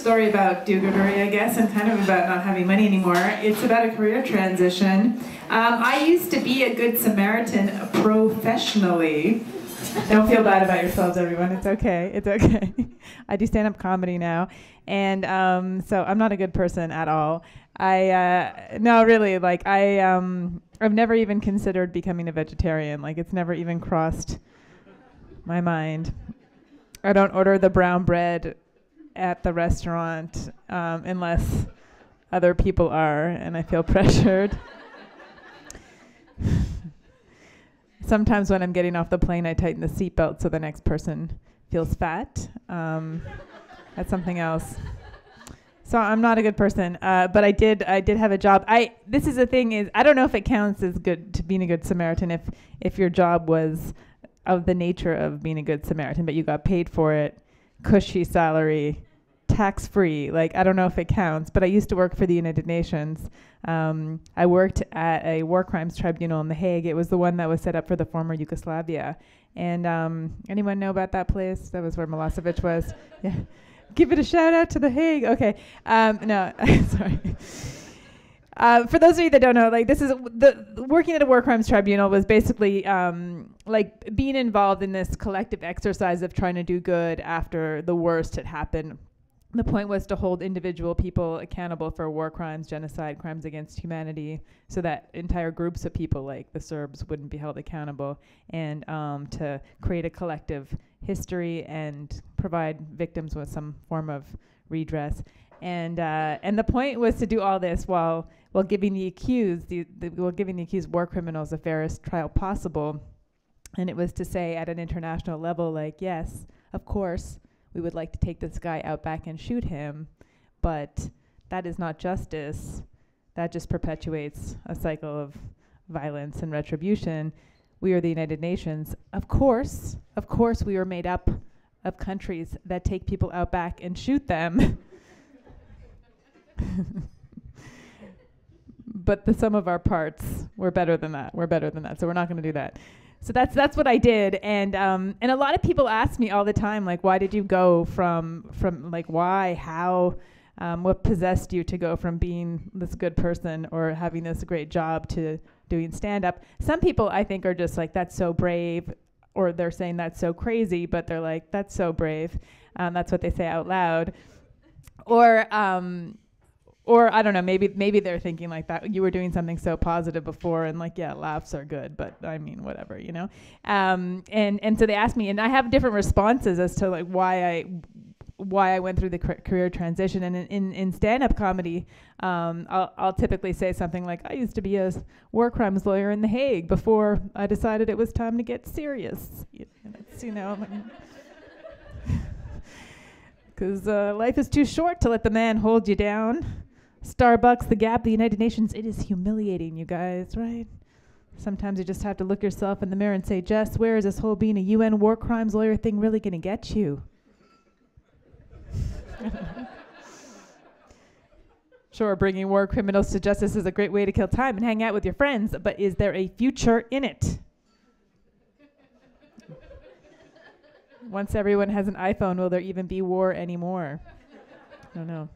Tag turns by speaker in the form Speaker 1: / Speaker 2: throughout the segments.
Speaker 1: story about do-goodery, I guess, and kind of about not having money anymore. It's about a career transition. I used to be a Good Samaritan professionally. Don't feel bad about yourselves, everyone. It's okay. It's okay. I do stand-up comedy now, and so I'm not a good person at all. No, really, like I've never even considered becoming a vegetarian. Like it's never even crossed my mind. I don't order the brown bread at the restaurant unless other people are, and I feel pressured. Sometimes when I'm getting off the plane, I tighten the seatbelt so the next person feels fat. That's something else. So I'm not a good person, but I did have a job. This is the thing is, I don't know if it counts as good to being a good Samaritan if your job was of the nature of being a good Samaritan, but you got paid for it, cushy salary, tax-free. Like, I don't know if it counts, but I used to work for the United Nations. I worked at a war crimes tribunal in The Hague. It was the one that was set up for the former Yugoslavia. And anyone know about that place? That was where Milosevic was. Yeah. Give it a shout out to The Hague. Okay. No, sorry. For those of you that don't know, like this is working at a war crimes tribunal was basically like being involved in this collective exercise of trying to do good after the worst had happened. The point was to hold individual people accountable for war crimes, genocide, crimes against humanity, so that entire groups of people like the Serbs wouldn't be held accountable, and to create a collective history and provide victims with some form of redress. And the point was to do all this while giving the accused, giving the accused war criminals the fairest trial possible. And it was to say at an international level, like, yes, of course, we would like to take this guy out back and shoot him, but that is not justice. That just perpetuates a cycle of violence and retribution. We are the United Nations. Of course, we are made up of countries that take people out back and shoot them. But the sum of our parts, we're better than that. So we're not going to do that. So that's what I did, and a lot of people ask me all the time, like, why did you go from like, why, how, what possessed you to go from being this good person or having this great job to doing stand-up? Some people, I think, are just like, that's so brave, or they're saying that's so crazy, but they're like, that's so brave. That's what they say out loud. Or I don't know, maybe they're thinking like that. You were doing something so positive before, and like, yeah, laughs are good, but I mean, whatever, you know. And so they asked me, and I have different responses as to like why I went through the career transition. And in stand-up comedy, I'll typically say something like, I used to be a war crimes lawyer in The Hague before I decided it was time to get serious. You know. Because life is too short to let the man hold you down. Starbucks, the Gap, the United Nations, it is humiliating, you guys, right? Sometimes you just have to look yourself in the mirror and say, Jess, where is this whole being a UN war crimes lawyer thing really going to get you? Sure, bringing war criminals to justice is a great way to kill time and hang out with your friends, but is there a future in it? Once everyone has an iPhone, will there even be war anymore? I don't know.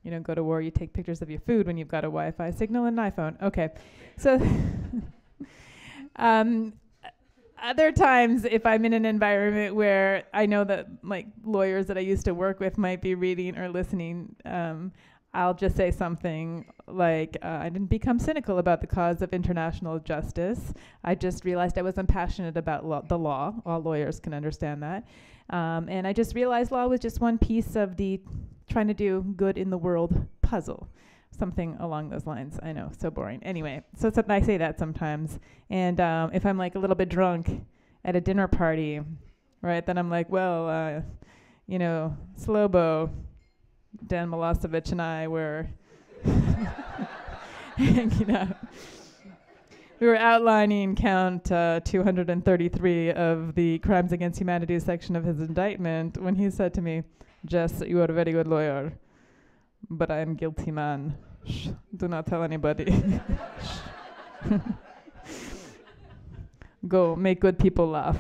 Speaker 1: You don't go to war, you take pictures of your food when you've got a Wi-Fi signal and an iPhone. Okay. So other times, if I'm in an environment where I know that like lawyers that I used to work with might be reading or listening, I'll just say something like, I didn't become cynical about the cause of international justice. I just realized I wasn't passionate about the law. All lawyers can understand that. And I just realized law was just one piece of the trying to do good in the world puzzle. Something along those lines. I know, so boring. Anyway, so I say that sometimes. And if I'm like a little bit drunk at a dinner party, right, then I'm like, well, you know, Slobo, Dan Milosevic and I were hanging out. We were outlining count 233 of the Crimes Against Humanity section of his indictment when he said to me, Jess, you are a very good lawyer, but I am guilty man. Shh, do not tell anybody. Go, make good people laugh.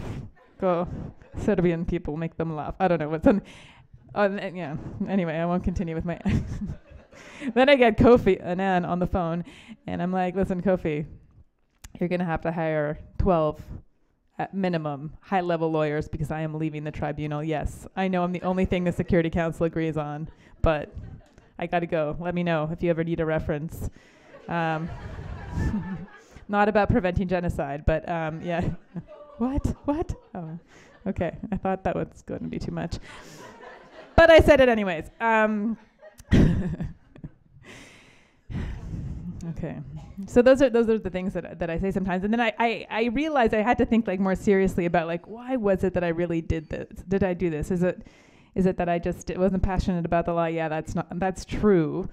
Speaker 1: Go, Serbian people, make them laugh. I don't know what's on. Yeah. Anyway, I won't continue with my. Then I get Kofi Annan on the phone, and I'm like, listen, Kofi, you're going to have to hire 12 at minimum high-level lawyers because I am leaving the tribunal. Yes, I know I'm the only thing the Security Council agrees on, but I got to go. Let me know if you ever need a reference. Not about preventing genocide, but yeah. What? Oh, okay. I thought that was going to be too much. But I said it anyways. Okay. So those are the things that I say sometimes. And then I realized I had to think like more seriously about like, why was it that I really did this? Did I do this? Is it that I just wasn't passionate about the law? Yeah, that's true.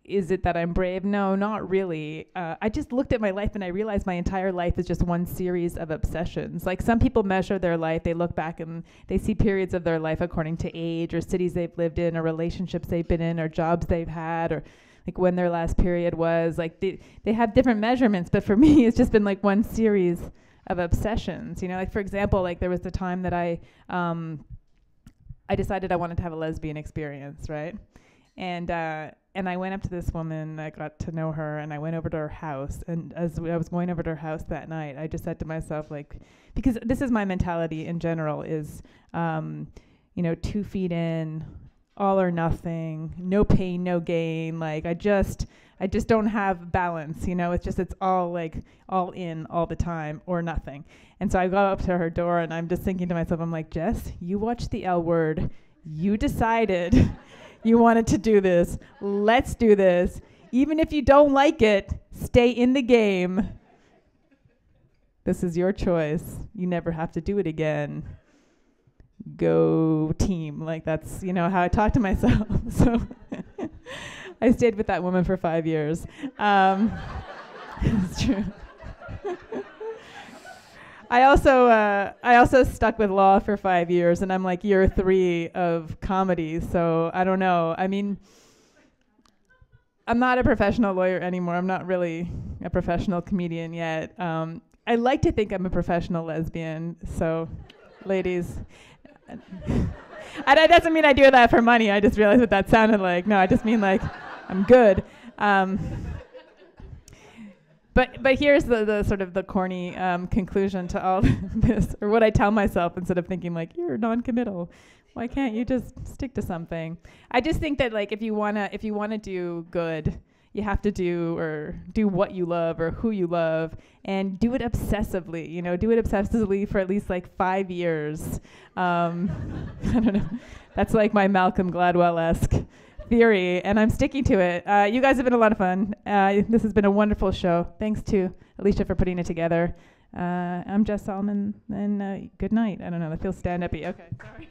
Speaker 1: Is it that I'm brave? No, not really. I just looked at my life and I realized my entire life is just one series of obsessions. Like some people measure their life, they look back and they see periods of their life according to age or cities they've lived in or relationships they've been in or jobs they've had or like when their last period was. Like they have different measurements, but for me it's just been like one series of obsessions. You know, like for example, like there was the time that I decided I wanted to have a lesbian experience, right? And I went up to this woman, I got to know her, and I went over to her house. And as I was going over to her house that night, I just said to myself, like, because this is my mentality in general, is, 2 feet in, all or nothing, no pain, no gain. Like, I just don't have balance, you know? It's all like, all in all the time or nothing. And so I go up to her door, and I'm just thinking to myself, I'm like, Jess, you watched the L Word. You decided you wanted to do this. Let's do this. Even if you don't like it, stay in the game. This is your choice. You never have to do it again. Go team. Like that's, how I talk to myself. So I stayed with that woman for 5 years. It's true. I also stuck with law for 5 years, and I'm like year 3 of comedy, so I don't know. I mean, I'm not a professional lawyer anymore. I'm not really a professional comedian yet. I like to think I'm a professional lesbian, so ladies. And that doesn't mean I do that for money. I just realized what that sounded like. No, I just mean like I'm good. But here's the sort of the corny conclusion to all this, or what I tell myself instead of thinking like you're non-committal. Why can't you just stick to something? I just think that like if you wanna do good, you have to do what you love or who you love, and do it obsessively. Do it obsessively for at least like 5 years. I don't know. That's like my Malcolm Gladwell-esque theory, and I'm sticking to it. You guys have been a lot of fun. This has been a wonderful show. Thanks to Alicia for putting it together. I'm Jess Salomon, and good night. I don't know. I feel stand-up-y. Okay, sorry.